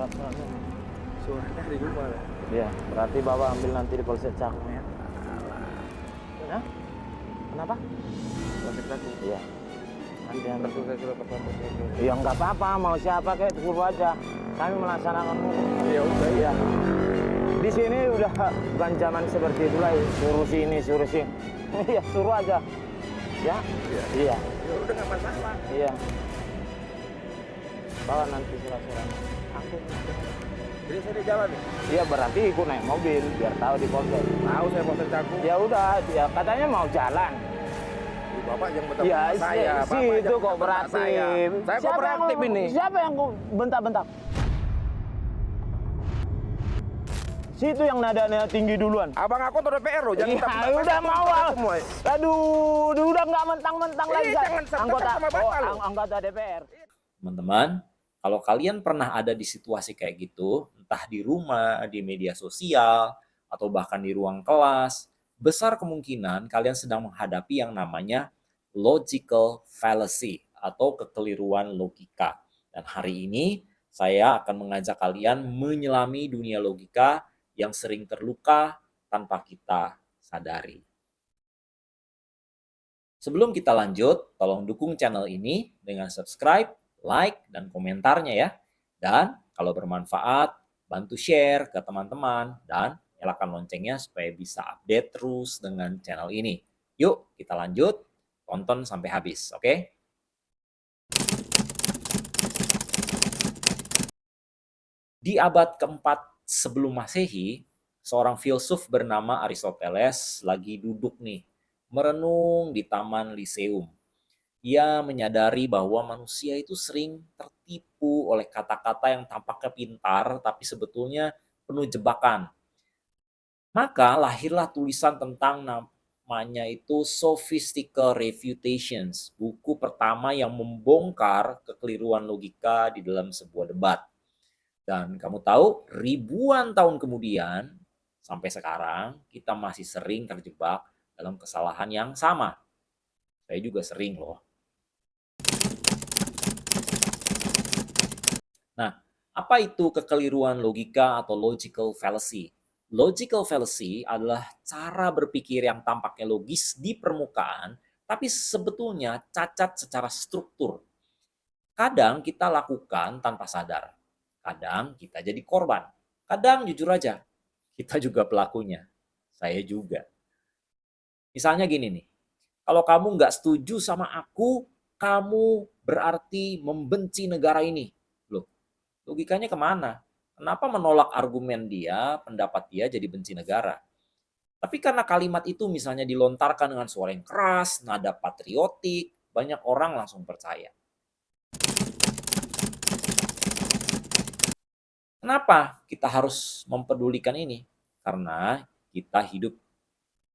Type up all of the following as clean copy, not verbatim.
surat-suratnya. Suratnya di rumah. Iya, berarti Bapak ambil nanti di Polsek Cakung ya. Hah? Kenapa? Polsek Cakung. Iya. Nanti ambil. Saya sudah ke Polsek Cakung. Ya nggak apa-apa, mau siapa kayak suruh aja. Kami melaksanakan hukum. Ya udah ya. Di sini udah bukan zaman seperti itu lagi. Suruh sini, suruh sini. Iya, suruh aja. Ya? Iya. Iya. Ya udah nggak masalah. Iya. Bawa nanti surat-surat. Aku. Jadi saya di jalan nih. Iya, berarti ikut naik mobil biar tahu di Polsek. Tahu saya Polsek Cakung. Ya udah, ya katanya mau jalan. Bapak yang bentak Ya, saya. si itu kok beraktif. Saya kok beraktif ini. Siapa yang kok bentak-bentak? Situ yang nadanya tinggi duluan. Abang aku tuh DPR loh, jangan Ya udah mau. Aduh, udah nggak mentang-mentang lagi. Jangan Anggota sama Bapak loh. anggota DPR. Teman-teman, kalau kalian pernah ada di situasi kayak gitu, entah di rumah, di media sosial, atau bahkan di ruang kelas, besar kemungkinan kalian sedang menghadapi yang namanya logical fallacy atau kekeliruan logika. Dan hari ini saya akan mengajak kalian menyelami dunia logika yang sering terluka tanpa kita sadari. Sebelum kita lanjut, tolong dukung channel ini dengan subscribe, like, dan komentarnya ya. Dan kalau bermanfaat, bantu share ke teman-teman dan nyalakan loncengnya supaya bisa update terus dengan channel ini. Yuk, kita lanjut. Tonton sampai habis, oke? Di abad keempat sebelum Masehi, seorang filsuf bernama Aristoteles lagi duduk nih, merenung di Taman Lyceum. Ia menyadari bahwa manusia itu sering tertipu oleh kata-kata yang tampaknya pintar, tapi sebetulnya penuh jebakan. Maka lahirlah tulisan tentang namanya itu Sophistical Refutations, buku pertama yang membongkar kekeliruan logika di dalam sebuah debat. Dan kamu tahu, ribuan tahun kemudian, sampai sekarang, kita masih sering terjebak dalam kesalahan yang sama. Saya juga sering loh. Nah, apa itu kekeliruan logika atau logical fallacy? Logical fallacy adalah cara berpikir yang tampaknya logis di permukaan, tapi sebetulnya cacat secara struktur. Kadang kita lakukan tanpa sadar. Kadang kita jadi korban. Kadang jujur aja, kita juga pelakunya. Saya juga. Misalnya gini nih, kalau kamu nggak setuju sama aku, kamu berarti membenci negara ini. Loh, logikanya kemana? Kenapa menolak argumen dia, pendapat dia jadi benci negara? Tapi karena kalimat itu misalnya dilontarkan dengan suara yang keras, nada patriotik, banyak orang langsung percaya. Kenapa kita harus mempedulikan ini? Karena kita hidup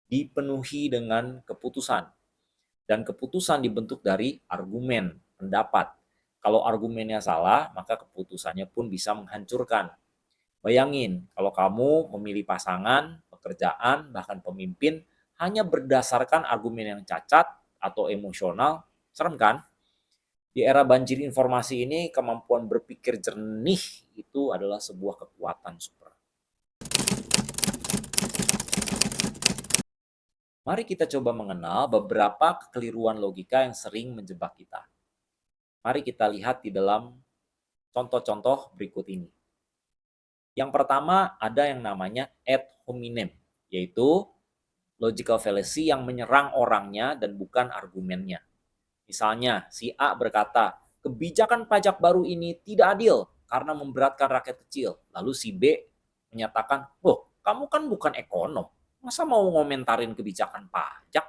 dipenuhi dengan keputusan. Dan keputusan dibentuk dari argumen, pendapat. Kalau argumennya salah, maka keputusannya pun bisa menghancurkan. Bayangin, kalau kamu memilih pasangan, pekerjaan, bahkan pemimpin, hanya berdasarkan argumen yang cacat atau emosional, serem kan? Di era banjir informasi ini, kemampuan berpikir jernih itu adalah sebuah kekuatan super. Mari kita coba mengenal beberapa kekeliruan logika yang sering menjebak kita. Mari kita lihat di dalam contoh-contoh berikut ini. Yang pertama ada yang namanya ad hominem, yaitu logical fallacy yang menyerang orangnya dan bukan argumennya. Misalnya, si A berkata, kebijakan pajak baru ini tidak adil karena memberatkan rakyat kecil. Lalu si B menyatakan, oh, kamu kan bukan ekonom, masa mau ngomentarin kebijakan pajak?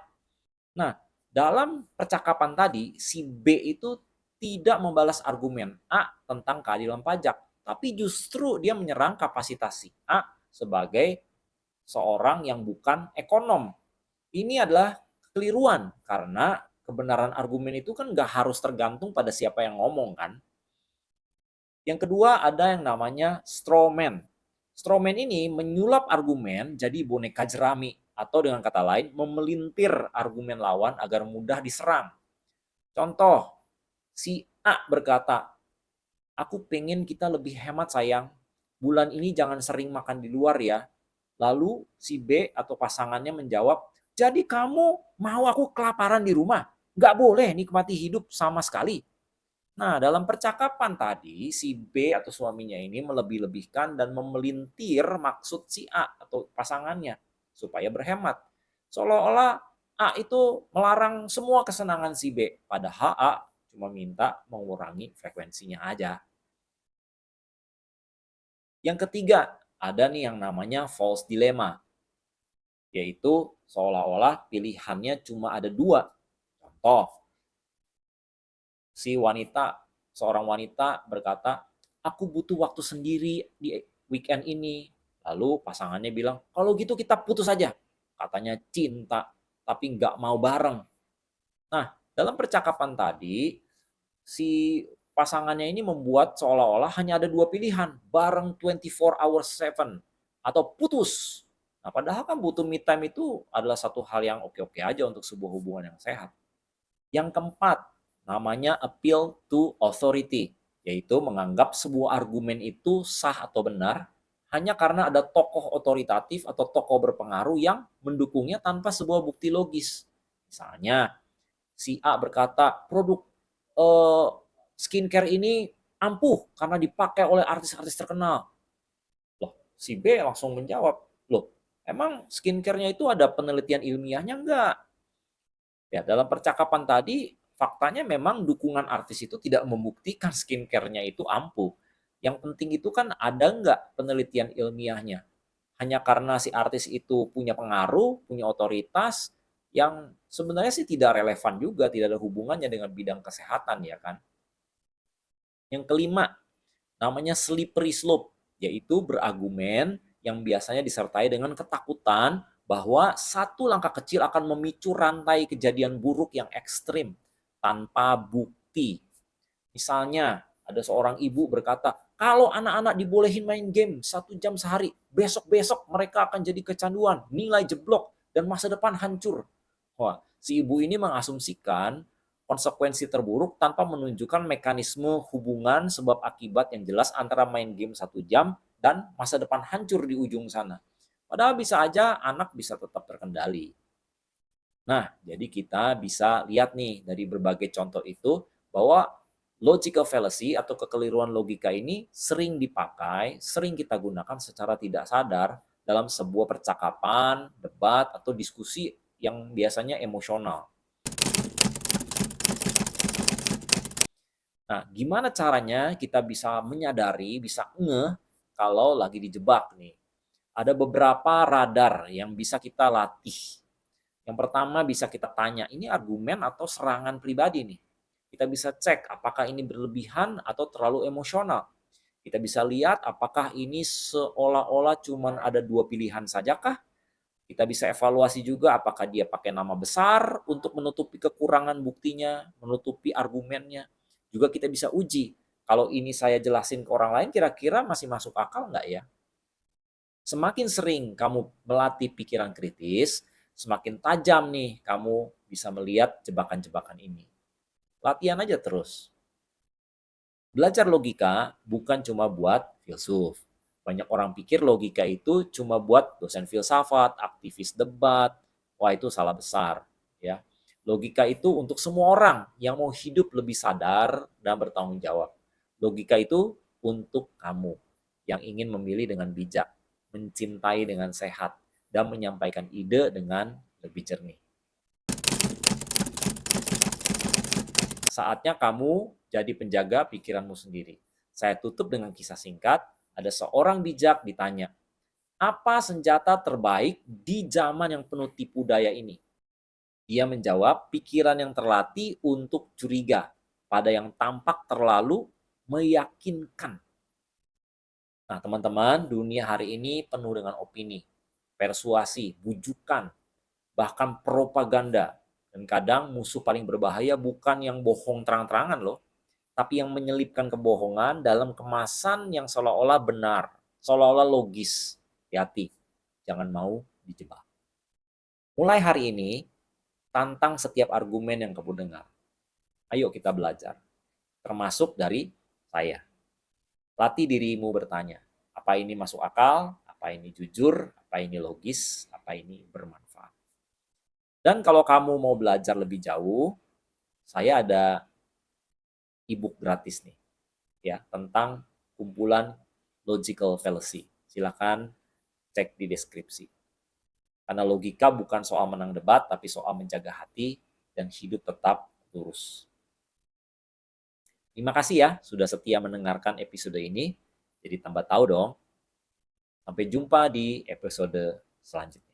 Nah, dalam percakapan tadi, si B itu tidak membalas argumen A tentang keadilan pajak, tapi justru dia menyerang kapasitas si A sebagai seorang yang bukan ekonom. Ini adalah kekeliruan, karena kebenaran argumen itu kan nggak harus tergantung pada siapa yang ngomong kan. Yang kedua ada yang namanya straw man. Straw man ini menyulap argumen jadi boneka jerami, atau dengan kata lain memelintir argumen lawan agar mudah diserang. Contoh, si A berkata, aku pengen kita lebih hemat sayang. Bulan ini jangan sering makan di luar ya. Lalu si B atau pasangannya menjawab, jadi kamu mau aku kelaparan di rumah? Nggak boleh nikmati hidup sama sekali. Nah, dalam percakapan tadi, si B atau suaminya ini melebih-lebihkan dan memelintir maksud si A atau pasangannya supaya berhemat. Seolah-olah A itu melarang semua kesenangan si B, padahal A cuma minta mengurangi frekuensinya aja. Yang ketiga, ada nih yang namanya false dilemma, yaitu seolah-olah pilihannya cuma ada dua. Contoh, seorang wanita berkata, aku butuh waktu sendiri di weekend ini. Lalu pasangannya bilang, kalau gitu kita putus aja. Katanya cinta, tapi nggak mau bareng. Nah, dalam percakapan tadi, si pasangannya ini membuat seolah-olah hanya ada dua pilihan, bareng 24 hours 7 atau putus. Nah, padahal kan butuh me time itu adalah satu hal yang oke-oke aja untuk sebuah hubungan yang sehat. Yang keempat, namanya appeal to authority, yaitu menganggap sebuah argumen itu sah atau benar hanya karena ada tokoh otoritatif atau tokoh berpengaruh yang mendukungnya tanpa sebuah bukti logis. Misalnya, si A berkata, produk eh, skincare ini ampuh karena dipakai oleh artis-artis terkenal. Loh, si B langsung menjawab, loh, emang skincare-nya itu ada penelitian ilmiahnya enggak? Ya, dalam percakapan tadi, faktanya memang dukungan artis itu tidak membuktikan skincare-nya itu ampuh. Yang penting itu kan ada nggak penelitian ilmiahnya. Hanya karena si artis itu punya pengaruh, punya otoritas, yang sebenarnya sih tidak relevan juga, tidak ada hubungannya dengan bidang kesehatan ya kan. Yang kelima, namanya slippery slope, yaitu berargumen yang biasanya disertai dengan ketakutan bahwa satu langkah kecil akan memicu rantai kejadian buruk yang ekstrim tanpa bukti. Misalnya, ada seorang ibu berkata, kalau anak-anak dibolehin main game 1 jam sehari, besok-besok mereka akan jadi kecanduan, nilai jeblok, dan masa depan hancur. Wah, si ibu ini mengasumsikan konsekuensi terburuk tanpa menunjukkan mekanisme hubungan sebab akibat yang jelas antara main game 1 jam dan masa depan hancur di ujung sana. Padahal bisa aja anak bisa tetap terkendali. Nah, jadi kita bisa lihat nih dari berbagai contoh itu bahwa logical fallacy atau kekeliruan logika ini sering dipakai, sering kita gunakan secara tidak sadar dalam sebuah percakapan, debat, atau diskusi yang biasanya emosional. Nah, gimana caranya kita bisa menyadari, bisa ngeh kalau lagi dijebak nih? Ada beberapa radar yang bisa kita latih. Yang pertama bisa kita tanya, ini argumen atau serangan pribadi nih? Kita bisa cek apakah ini berlebihan atau terlalu emosional. Kita bisa lihat apakah ini seolah-olah cuma ada dua pilihan sajakah. Kita bisa evaluasi juga apakah dia pakai nama besar untuk menutupi kekurangan buktinya, menutupi argumennya. Juga kita bisa uji, kalau ini saya jelasin ke orang lain kira-kira masih masuk akal nggak ya? Semakin sering kamu melatih pikiran kritis, semakin tajam nih kamu bisa melihat jebakan-jebakan ini. Latihan aja terus. Belajar logika bukan cuma buat filsuf. Banyak orang pikir logika itu cuma buat dosen filsafat, aktivis debat. Wah, itu salah besar, ya. Logika itu untuk semua orang yang mau hidup lebih sadar dan bertanggung jawab. Logika itu untuk kamu yang ingin memilih dengan bijak, mencintai dengan sehat, dan menyampaikan ide dengan lebih jernih. Saatnya kamu jadi penjaga pikiranmu sendiri. Saya tutup dengan kisah singkat. Ada seorang bijak ditanya, apa senjata terbaik di zaman yang penuh tipu daya ini? Dia menjawab, pikiran yang terlatih untuk curiga pada yang tampak terlalu meyakinkan. Nah, teman-teman, dunia hari ini penuh dengan opini, persuasi, bujukan, bahkan propaganda. Dan kadang musuh paling berbahaya bukan yang bohong terang-terangan loh, tapi yang menyelipkan kebohongan dalam kemasan yang seolah-olah benar, seolah-olah logis. Hati-hati, jangan mau dijebak. Mulai hari ini, tantang setiap argumen yang kamu dengar. Ayo kita belajar, termasuk dari saya. Latih dirimu bertanya, apa ini masuk akal, apa ini jujur, apa ini logis, apa ini bermanfaat. Dan kalau kamu mau belajar lebih jauh, saya ada e-book gratis nih, ya, tentang kumpulan logical fallacy. Silakan cek di deskripsi. Karena logika bukan soal menang debat, tapi soal menjaga hati dan hidup tetap lurus. Terima kasih ya sudah setia mendengarkan episode ini. Jadi tambah tahu dong. Sampai jumpa di episode selanjutnya.